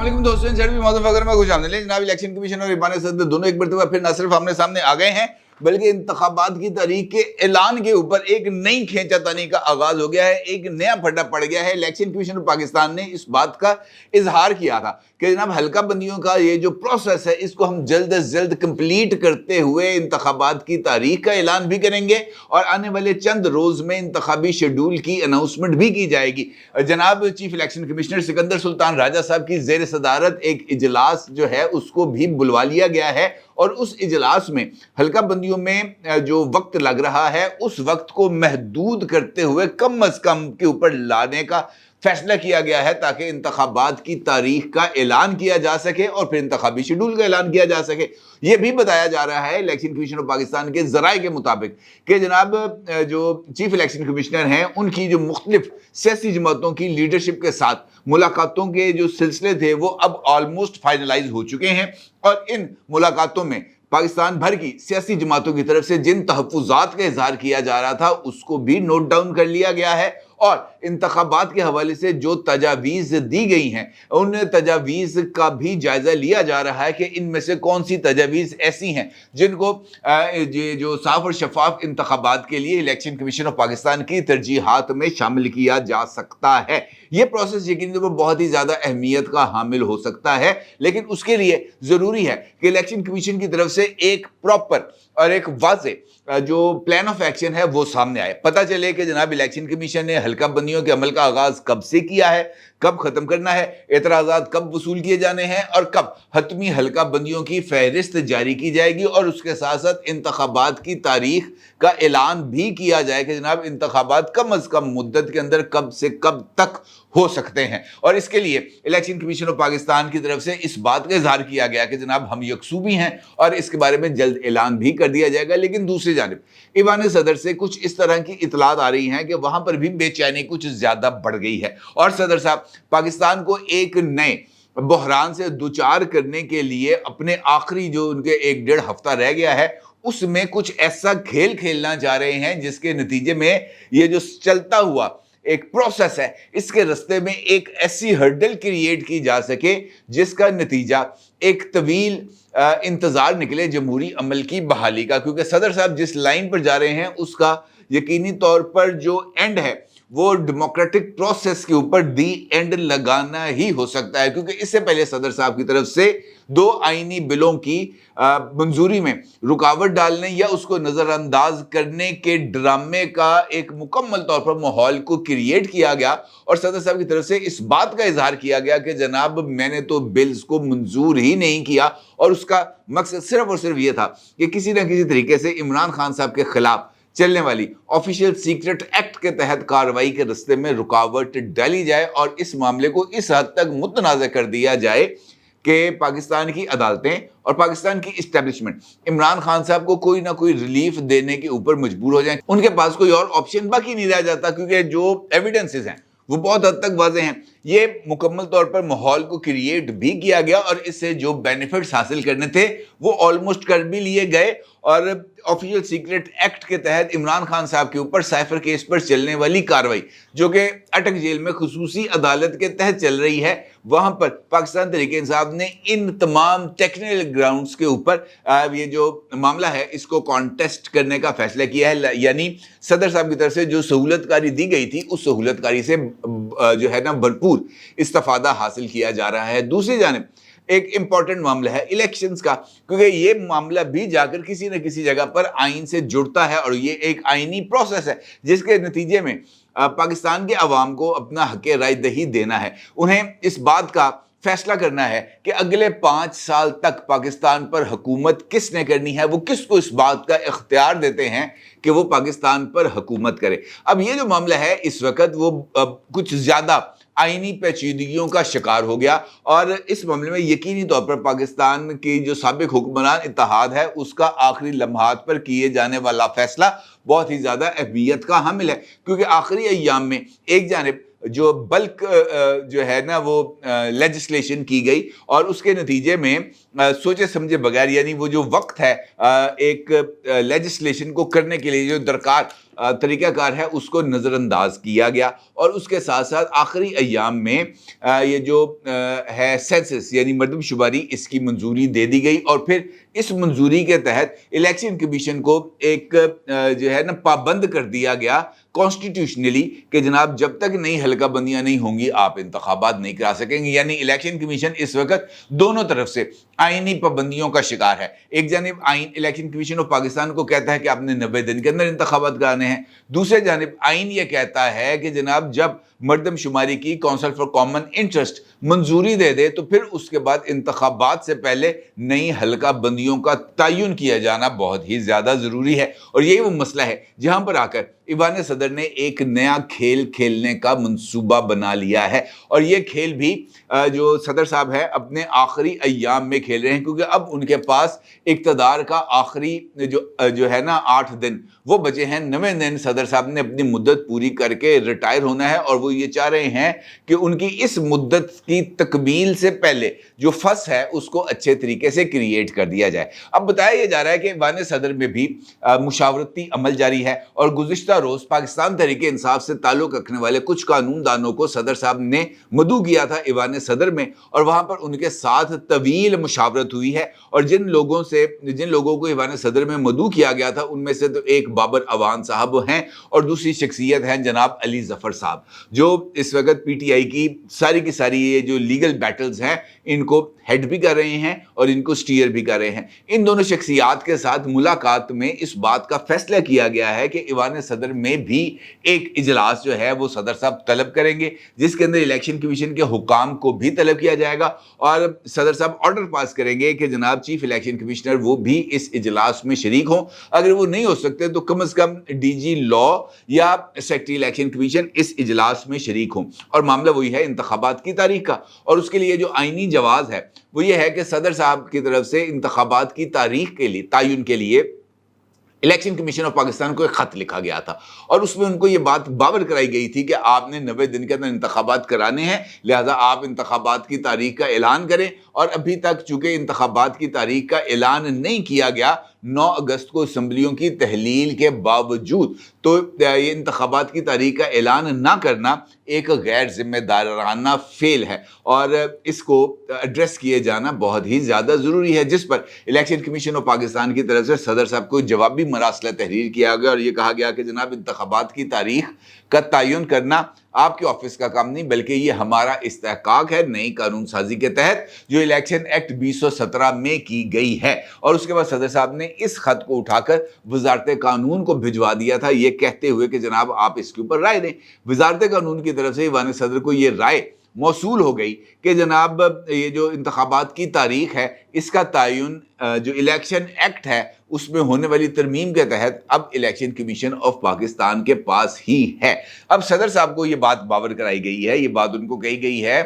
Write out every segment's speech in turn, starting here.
अस्सलाम दोस्तों, चैनल मौजूद वगैरह में खुश आमदीद। जनाब इलेक्शन कमीशन और ईबान सदर दोनों एक मरतबा फिर न सिर्फ आमने सामने आ गए हैं बल्कि इंतखाबात की तारीख के ऐलान के ऊपर एक नई खींचातानी का आगाज हो गया है। एक नया फड्डा पड़ गया है। इलेक्शन कमीशन ऑफ पाकिस्तान ने इस बात का इजहार किया था कि जनाब हल्का बंदियों का ये जो प्रोसेस है इसको हम जल्द अज जल्द कंप्लीट करते हुए इंतखाबात की तारीख का ऐलान भी करेंगे और आने वाले चंद रोज में इंतखाबी शेड्यूल की अनाउंसमेंट भी की जाएगी। जनाब chief election commissioner Sikandar Sultan Raja साहब की जेर सदारत एक इजलास जो है उसको भी बुलवा लिया गया है और उस इजलास में हल्का बंदियों में जो वक्त लग रहा है उस वक्त को महदूद करते हुए कम अज कम के ऊपर लाने का फैसला किया गया है ताकि इंतखाबात की तारीख का ऐलान किया जा सके और फिर इंतखाबी शेड्यूल का ऐलान किया जा सके। यह भी बताया जा रहा है इलेक्शन कमीशन ऑफ पाकिस्तान के जराए के मुताबिक कि जनाब जो चीफ इलेक्शन कमिश्नर हैं उनकी जो मुख्तलिफ सियासी जमातों की लीडरशिप के साथ मुलाकातों के जो सिलसिले थे वो अब ऑलमोस्ट फाइनलाइज हो चुके हैं और इन मुलाकातों में पाकिस्तान भर की सियासी जमातों की तरफ से जिन तहफ़्फ़ुज़ात का इजहार किया जा रहा था उसको भी नोट डाउन कर लिया गया है और इंतखाबात के हवाले से जो तजावीज़ दी गई हैं उन तजावीज़ का भी जायज़ा लिया जा रहा है कि इनमें से कौन सी तजावीज़ ऐसी हैं जिनको जो साफ और शफाफ इंतखाबात के लिए इलेक्शन कमीशन ऑफ पाकिस्तान की तरजीहात में शामिल किया जा सकता है। ये प्रोसेस यकीन तौर पर बहुत ही ज़्यादा अहमियत का हामिल हो सकता है, लेकिन उसके लिए ज़रूरी है कि इलेक्शन कमीशन की तरफ से एक प्रॉपर और एक वाज़े जो प्लान ऑफ एक्शन है वो सामने आए। पता चले कि जनाब इलेक्शन कमीशन ने हल्का बंदियों के अमल का आगाज कब से किया है, कब खत्म करना है, एतराज़ात कब वसूल किए जाने हैं और कब हतमी हल्का बंदियों की फहरिस्त जारी की जाएगी और उसके साथ साथ इंतखाबात की तारीख का ऐलान भी किया जाए कि जनाब इंतखाबात कम अज कम मुद्दत के अंदर कब से कब तक हो सकते हैं। और इसके लिए इलेक्शन कमीशन ऑफ पाकिस्तान की तरफ से इस बात का इजहार किया गया कि जनाब हम यकसू भी हैं और इसके बारे में जल्द ऐलान भी कर दिया जाएगा। लेकिन दूसरी जानिब ईवान सदर से कुछ इस तरह की इतलात आ रही हैं कि वहां पर भी बेचैनी कुछ ज्यादा बढ़ गई है और सदर साहब पाकिस्तान को एक नए बहरान से दुचार करने के लिए अपने आखिरी जो उनके एक डेढ़ हफ्ता रह गया है उसमें कुछ ऐसा खेल खेलना चाह रहे हैं जिसके नतीजे में ये जो चलता हुआ एक प्रोसेस है इसके रास्ते में एक ऐसी हर्डल क्रिएट की जा सके जिसका नतीजा एक तवील इंतजार निकले जमहूरी अमल की बहाली का। क्योंकि सदर साहब जिस लाइन पर जा रहे हैं उसका यकीनी तौर पर जो एंड है वो डेमोक्रेटिक प्रोसेस के ऊपर दी एंड लगाना ही हो सकता है। क्योंकि इससे पहले सदर साहब की तरफ से दो आईनी बिलों की मंजूरी में रुकावट डालने या उसको नजरअंदाज करने के ड्रामे का एक मुकम्मल तौर पर माहौल को क्रिएट किया गया और सदर साहब की तरफ से इस बात का इजहार किया गया कि जनाब मैंने तो बिल्स को मंजूर ही नहीं किया और उसका मकसद सिर्फ और सिर्फ ये था कि किसी न किसी तरीके से इमरान खान साहब के खिलाफ चलने वाली ऑफिशियल सीक्रेट एक्ट के तहत कार्रवाई के रास्ते में रुकावट डाली जाए और इस मामले को इस हद तक मुतनाज़ कर दिया जाए कि पाकिस्तान की अदालतें और पाकिस्तान की इस्टेब्लिशमेंट इमरान खान साहब को कोई ना कोई रिलीफ देने के ऊपर मजबूर हो जाए। उनके पास कोई और ऑप्शन बाकी नहीं रह जाता क्योंकि जो एविडेंसेस हैं वो बहुत हद तक वाज़ेह हैं। ये मुकम्मल तौर पर माहौल को क्रिएट भी किया गया और इससे जो बेनिफिट्स हासिल करने थे वो ऑलमोस्ट कर भी लिए गए और ऑफिशियल सीक्रेट एक्ट के तहत इमरान खान साहब के ऊपर साइफर केस पर चलने वाली कार्रवाई जो कि अटक जेल में खुसूसी अदालत के तहत चल रही है वहां पर पाकिस्तान तहरीक इंसाफ ने इन तमाम टेक्निकल ग्राउंड्स के ऊपर ये जो मामला है इसको कॉन्टेस्ट करने का फैसला किया है। यानी सदर साहब की तरफ से जो सहूलतकारी दी गई थी उस सहूलतकारी से जो है ना भरपूर इस्तिफादा हासिल किया जा रहा है। दूसरी जानिब एक इंपॉर्टेंट मामला है इलेक्शंस का क्योंकि ये मामला भी जाकर किसी न किसी जगह पर आइन से जुड़ता है और ये एक आइनी प्रोसेस है जिसके नतीजे में पाकिस्तान के अवाम को अपना हक राय दही देना है। उन्हें इस बात का फैसला करना है कि अगले 5 साल तक पाकिस्तान पर हुकूमत किसने करनी है, वो किसको इस बात का इख्तियार देते हैं कि वो पाकिस्तान पर हुकूमत करे। अब ये जो मामला है इस वक्त वो कुछ ज़्यादा आईनी पेचीदगियों का शिकार हो गया और इस मामले में यकीनी तौर पर पाकिस्तान की जो साबिक हुक्मरान इत्तेहाद है उसका आखिरी लम्हात पर किए जाने वाला फैसला बहुत ही ज़्यादा अहमियत का हामिल है। क्योंकि आखिरी अय्याम में एक जानिब जो बल्क जो है ना वो लेजिस्लेशन की गई और उसके नतीजे में सोचे समझे बगैर, यानी वो जो वक्त है एक लेजिस्लेशन को करने के लिए जो दरकार तरीक़ाकार है उसको नज़रअंदाज किया गया। और उसके साथ साथ आखिरी अय्याम में ये जो है सेंसस यानी मरदमशुमारी, इसकी मंजूरी दे दी गई। और फिर इस मंजूरी के तहत इलेक्शन कमीशन को एक जो है ना पाबंद कर दिया गया कॉन्स्टिट्यूशनली कि जनाब जब तक नई हल्का बंदियां नहीं होंगी आप इंतखाबात नहीं करा सकेंगे। यानी इलेक्शन कमीशन इस वक्त दोनों तरफ से आईनी पाबंदियों का शिकार है। एक जानिब आइन इलेक्शन कमीशन ऑफ पाकिस्तान को कहता है कि आपने 90 दिन के अंदर इंतखाबात कराने हैं, दूसरे जानिब आइन ये कहता है कि जनाब जब मरदमशुमारी की काउंसिल फॉर कॉमन इंटरेस्ट मंजूरी दे दे तो फिर उसके बाद इंतखाबात से पहले नई हल्का बंदियों का तयन किया जाना बहुत ही ज़्यादा ज़रूरी है। और यही वो मसला है जहाँ पर आकर ईवान सदर ने एक नया खेल खेलने का मंसूबा बना लिया है। और ये खेल भी जो सदर साहब है अपने आखिरी अय्याम में खेल रहे हैं, क्योंकि अब उनके पास इक़्तिदार का आखिरी जो है ना 8 दिन वो बचे हैं। 9वें दिन सदर साहब ने अपनी मुद्दत पूरी करके रिटायर होना है और वो ये चाह रहे हैं कि उनकी इस मुद्दत की तकमील से पहले जो फस है उसको अच्छे तरीके से क्रिएट कर दिया जाए। अब बताया जा रहा है कि ईवान सदर में भी मुशावरती अमल जारी है और गुज़िश्ता रोज़ पाकिस्तान तहरीके इंसाफ से ताल्लुक़ रखने वाले कुछ कानूनदानों को सदर साहब ने मदऊ किया था ईवान सदर में, और वहाँ पर उनके साथ तवील मुशावरत हुई है। और जिन लोगों को ईवान सदर में मदऊ किया गया था उनमें से तो एक बाबर अवान साहब हैं और दूसरी शख्सियत हैं जनाब अली ज़फ़र साहब, जो इस वक्त PTI की सारी ये जो लीगल बैटल्स हैं इनको हेड भी कर रहे हैं और इनको स्टीयर भी कर रहे हैं। इन दोनों शख्सियात के साथ मुलाकात में इस बात का फैसला किया गया है कि ईवान सदर में भी एक इजलास जो है वो सदर साहब तलब करेंगे, जिसके अंदर इलेक्शन कमीशन के हुकाम को भी तलब किया जाएगा और सदर साहब ऑर्डर पास करेंगे कि जनाब चीफ इलेक्शन कमिश्नर वो भी इस इजलास में शरीक हों। अगर वो नहीं हो सकते तो कम अज़ कम DG लॉ या सेक्रेटरी इलेक्शन कमीशन इस इजलास में शरीक हों। और मामला वही है इंतखाबात की तारीख का, और उसके लिए जो आइनी जवाज़ है वो ये है कि सदर साहब की तरफ से इंतखाबात की तारीख के लिए तयन के लिए इलेक्शन कमीशन ऑफ पाकिस्तान को एक खत लिखा गया था और उसमें उनको ये बात बावर कराई गई थी कि आपने 90 दिन के अंदर इंतखाबात कराने हैं, लिहाजा आप इंतखाबात की तारीख का ऐलान करें। और अभी तक चूंकि इंतखाबात की तारीख का ऐलान नहीं किया गया 9 अगस्त को असम्बलियों की तहलील के बावजूद, तो ये इंतखाबात की तारीख का ऐलान ना करना एक गैर जिम्मेदाराना फेल है और इसको एड्रेस किए जाना बहुत ही ज़्यादा ज़रूरी है, जिस पर इलेक्शन कमीशन ऑफ पाकिस्तान की तरफ से सदर साहब को जवाबी मरासला तहरीर किया गया और ये कहा गया कि जनाब इंतखाबात की तारीख का तयन करना आपके ऑफिस का काम नहीं बल्कि ये हमारा इस्तेहकाक है नई कानून साजी के तहत जो इलेक्शन एक्ट 2017 में की गई है। और उसके बाद सदर साहब ने इस खत को उठाकर वजारत कानून को भिजवा दिया था, ये कहते हुए कि जनाब आप इसके ऊपर राय दें। वजारत कानून की तरफ से ईवान सदर को ये राय मौसूल हो गई कि जनाब ये जो इंतखाबात की तारीख है इसका तयन जो इलेक्शन एक्ट है उसमें होने वाली तरमीम के तहत अब इलेक्शन कमीशन ऑफ पाकिस्तान के पास ही है। अब सदर साहब को ये बात बावर कराई गई है, ये बात उनको कही गई है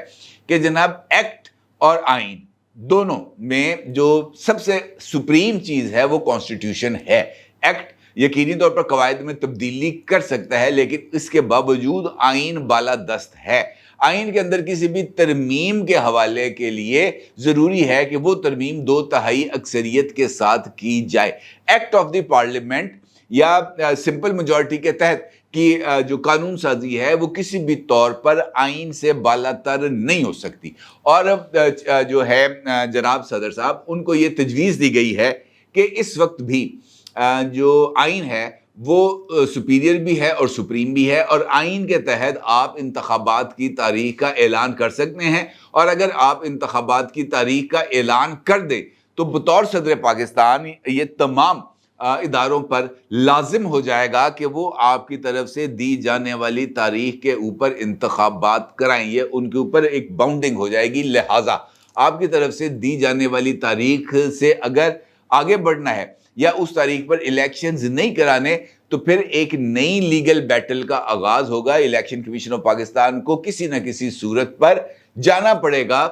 कि जनाब एक्ट और आइन दोनों में जो सबसे सुप्रीम चीज़ है वो कॉन्स्टिट्यूशन है। एक्ट यकीनी तौर पर कवायद में तब्दीली कर सकता है लेकिन इसके बावजूद आइन बालादस्त है। आइन के अंदर किसी भी तरमीम के हवाले के लिए ज़रूरी है कि वो तरमीम 2/3 अक्सरियत के साथ की जाए। एक्ट ऑफ द पार्लियामेंट या सिंपल मेजॉरिटी के तहत कि जो कानून साजी है वो किसी भी तौर पर आइन से बालातर नहीं हो सकती। और जो है जनाब सदर साहब उनको ये तजवीज़ दी गई है कि इस वक्त भी जो आइन है वो सुपीरियर भी है और सुप्रीम भी है और आइन के तहत आप इंतखाबात की तारीख का ऐलान कर सकते हैं। और अगर आप इंतखाबात की तारीख का ऐलान कर दें तो बतौर सदर पाकिस्तान ये तमाम इदारों पर लाजिम हो जाएगा कि वो आपकी तरफ से दी जाने वाली तारीख के ऊपर इंतखाबात कराएं, ये उनके ऊपर एक बाउंडिंग हो जाएगी। लिहाजा आपकी तरफ से दी जाने वाली तारीख से अगर आगे बढ़ना है या उस तारीख पर इलेक्शंस नहीं कराने तो फिर एक नई लीगल बैटल का आगाज होगा। इलेक्शन कमीशन ऑफ पाकिस्तान को किसी न किसी सूरत पर जाना पड़ेगा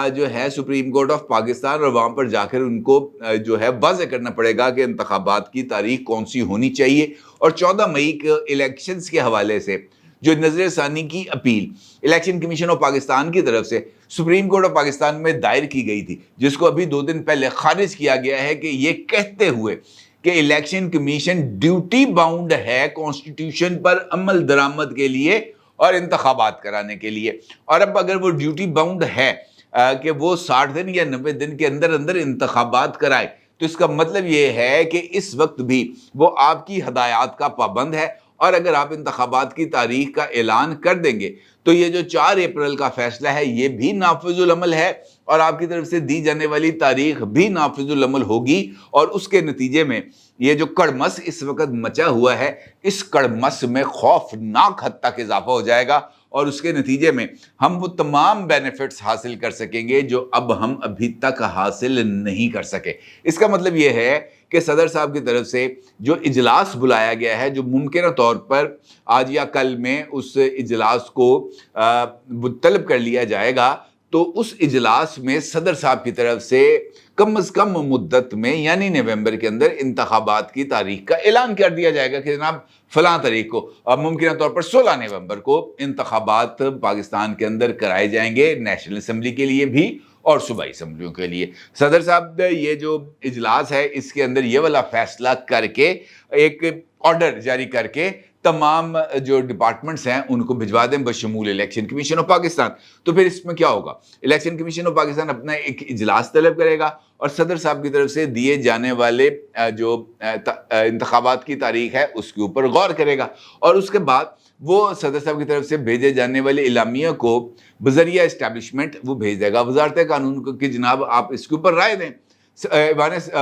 जो है सुप्रीम कोर्ट ऑफ पाकिस्तान और वहाँ पर जाकर उनको जो है वाज़ेह करना पड़ेगा कि इंतखाबात की तारीख कौन सी होनी चाहिए। और 14 मई के इलेक्शंस के हवाले से جو نظر ثانی کی appeal election commission of Pakistan کی طرف سے سپریم کورٹ آف پاکستان میں دائر کی گئی تھی، جس کو ابھی 2 دن پہلے خارج کیا گیا ہے کہ یہ کہتے ہوئے کہ الیکشن کمیشن ڈیوٹی باؤنڈ ہے کانسٹیٹیوشن پر عمل درآمد کے لیے اور انتخابات کرانے کے لیے، اور اب اگر وہ ڈیوٹی باؤنڈ ہے کہ وہ 60 دن یا 90 دن کے اندر اندر انتخابات کرائے، تو اس کا مطلب یہ ہے کہ اس وقت بھی وہ آپ کی ہدایات کا پابند ہے، اور اگر آپ انتخابات کی تاریخ کا اعلان کر دیں گے تو یہ جو 4 اپریل کا فیصلہ ہے یہ بھی نافذ العمل ہے، اور آپ کی طرف سے دی جانے والی تاریخ بھی نافذ العمل ہوگی، اور اس کے نتیجے میں یہ جو کڑمس اس وقت مچا ہوا ہے، اس کڑمس میں خوفناک حد تک اضافہ ہو جائے گا، اور اس کے نتیجے میں ہم وہ تمام بینیفٹس حاصل کر سکیں گے جو اب ہم ابھی تک حاصل نہیں کر سکے۔ اس کا مطلب یہ ہے کہ صدر صاحب کی طرف سے جو اجلاس بلایا گیا ہے، جو ممکنہ طور پر آج یا کل میں اس اجلاس کو طلب کر لیا جائے گا، تو اس اجلاس میں صدر صاحب کی طرف سے کم از کم مدت میں یعنی نومبر کے اندر انتخابات کی تاریخ کا اعلان کر دیا جائے گا کہ جناب فلاں تاریخ کو، ممکنہ طور پر 16 نومبر کو انتخابات پاکستان کے اندر کرائے جائیں گے، نیشنل اسمبلی کے لیے بھی اور صوبائی اسمبلیوں کے لیے۔ صدر صاحب یہ جو اجلاس ہے اس کے اندر یہ والا فیصلہ کر کے ایک آرڈر جاری کر کے تمام جو ڈپارٹمنٹس ہیں ان کو بھجوا دیں بشمول الیکشن کمیشن آف پاکستان۔ تو پھر اس میں کیا ہوگا؟ الیکشن کمیشن آف پاکستان اپنا ایک اجلاس طلب کرے گا اور صدر صاحب کی طرف سے دیے جانے والے جو انتخابات کی تاریخ ہے اس کے اوپر غور کرے گا، اور اس کے بعد وہ صدر صاحب کی طرف سے بھیجے جانے والے اعلامیہ کو بذریعہ اسٹیبلشمنٹ وہ بھیج دے گا وزارت قانون کو کہ جناب آپ اس کے اوپر رائے دیں۔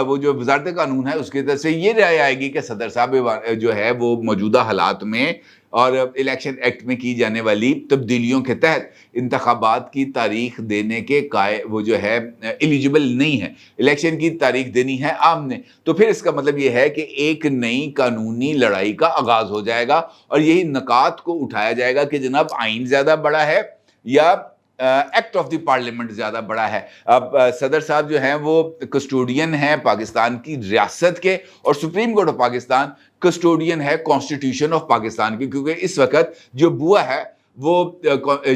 وہ جو وزارت قانون ہے اس کی طرف سے یہ رائے آئے گی کہ صدر صاحب جو ہے وہ موجودہ حالات میں اور الیکشن ایکٹ میں کی جانے والی تبدیلیوں کے تحت انتخابات کی تاریخ دینے کے وہ جو ہے ایلیجیبل نہیں ہے، الیکشن کی تاریخ دینی ہے عام نے۔ تو پھر اس کا مطلب یہ ہے کہ ایک نئی قانونی لڑائی کا آغاز ہو جائے گا، اور یہی نکات کو اٹھایا جائے گا کہ جناب آئین زیادہ بڑا ہے یا ایکٹ آف دی پارلیمنٹ زیادہ بڑا ہے۔ اب صدر صاحب جو ہیں وہ کسٹوڈین ہیں پاکستان کی ریاست کے، اور supreme court of Pakistan custodian ہے کانسٹیٹیوشن آف پاکستان کی، کیونکہ اس وقت جو بوا ہے وہ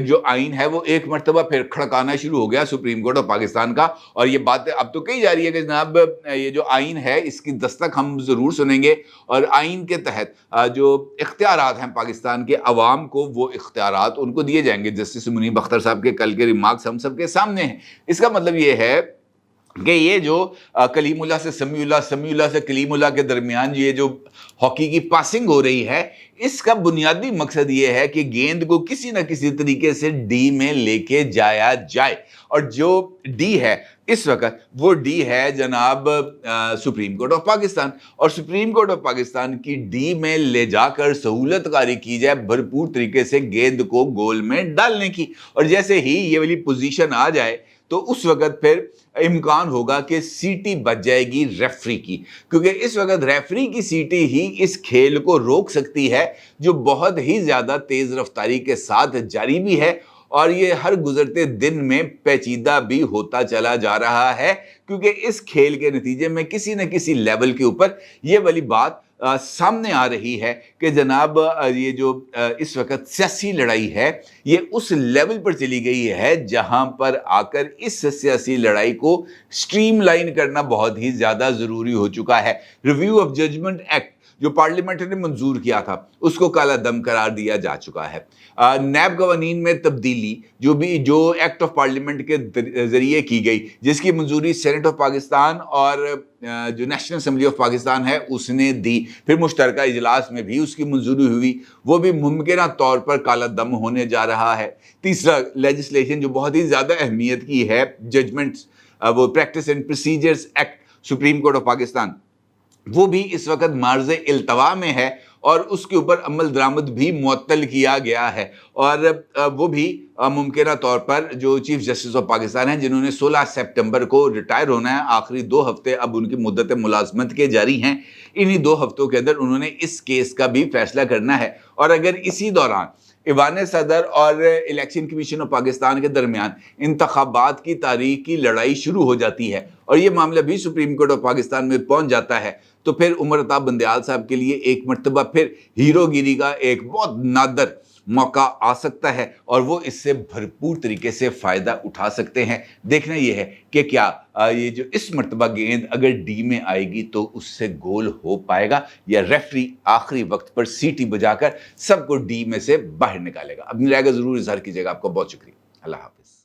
جو آئین ہے وہ ایک مرتبہ پھر کھڑکانا شروع ہو گیا سپریم کورٹ آف پاکستان کا، اور یہ بات اب تو کہی جا رہی ہے کہ جناب یہ جو آئین ہے اس کی دستک ہم ضرور سنیں گے، اور آئین کے تحت جو اختیارات ہیں پاکستان کے عوام کو وہ اختیارات ان کو دیے جائیں گے۔ جسٹس منیب اختر صاحب کے کل کے ریمارکس ہم سب کے سامنے ہیں۔ اس کا مطلب یہ ہے کہ یہ جو کلیم اللہ سے سمیع اللہ، سمیع اللہ سے کلیم اللہ کے درمیان یہ جو ہاکی کی پاسنگ ہو رہی ہے، اس کا بنیادی مقصد یہ ہے کہ گیند کو کسی نہ کسی طریقے سے ڈی میں لے کے جایا جائے، اور جو ڈی ہے اس وقت وہ ڈی ہے جناب سپریم کورٹ آف پاکستان، اور سپریم کورٹ آف پاکستان کی ڈی میں لے جا کر سہولت کاری کی جائے بھرپور طریقے سے گیند کو گول میں ڈالنے کی، اور جیسے ہی یہ والی پوزیشن آ جائے تو اس وقت پھر امکان ہوگا کہ سیٹی بچ جائے گی ریفری کی، کیونکہ اس وقت ریفری کی سیٹی ہی اس کھیل کو روک سکتی ہے جو بہت ہی زیادہ تیز رفتاری کے ساتھ جاری بھی ہے، اور یہ ہر گزرتے دن میں پیچیدہ بھی ہوتا چلا جا رہا ہے، کیونکہ اس کھیل کے نتیجے میں کسی نہ کسی لیول کے اوپر یہ والی بات سامنے آ رہی ہے کہ جناب یہ جو اس وقت سیاسی لڑائی ہے یہ اس لیول پر چلی گئی ہے جہاں پر آ کر اس سیاسی لڑائی کو سٹریم لائن کرنا بہت ہی زیادہ ضروری ہو چکا ہے۔ ریویو آف ججمنٹ ایکٹ جو پارلیمنٹ نے منظور کیا تھا اس کو کالا دم قرار دیا جا چکا ہے۔ نیب قوانین میں تبدیلی جو ایکٹ آف پارلیمنٹ کے ذریعے کی گئی، جس کی منظوری سینٹ آف پاکستان اور جو نیشنل اسمبلی آف پاکستان ہے اس نے دی، پھر مشترکہ اجلاس میں بھی اس کی منظوری ہوئی، وہ بھی ممکنہ طور پر کالا دم ہونے جا رہا ہے۔ تیسرا لیجسلیشن جو بہت ہی زیادہ اہمیت کی ہے، ججمنٹس وہ practice and procedures act supreme court of Pakistan, وہ بھی اس وقت معرض التوا میں ہے، اور اس کے اوپر عمل درآمد بھی معطل کیا گیا ہے، اور وہ بھی ممکنہ طور پر جو چیف جسٹس آف پاکستان ہیں جنہوں نے 16 سپٹمبر کو ریٹائر ہونا ہے، آخری 2 ہفتے اب ان کی مدت ملازمت کے جاری ہیں، انہی 2 ہفتوں کے اندر انہوں نے اس کیس کا بھی فیصلہ کرنا ہے، اور اگر اسی دوران ایوان صدر اور الیکشن کمیشن آف پاکستان کے درمیان انتخابات کی تاریخ کی لڑائی شروع ہو جاتی ہے اور یہ معاملہ بھی سپریم کورٹ آف پاکستان میں پہنچ جاتا ہے، تو پھر عمر عطا بندیال صاحب کے لیے ایک مرتبہ پھر ہیرو گیری کا ایک بہت نادر मौका आ सकता है और वो इससे भरपूर तरीके से फ़ायदा उठा सकते हैं। देखना ये है कि क्या ये जो इस मर्तबा गेंद अगर डी में आएगी तो उससे गोल हो पाएगा या रेफरी आखिरी वक्त पर सीटी बजाकर सबको डी में से बाहर निकालेगा। अपनी राय का ज़रूर इज़हार कीजिएगा। आपका बहुत शुक्रिया। अल्लाह हाफ़िज़।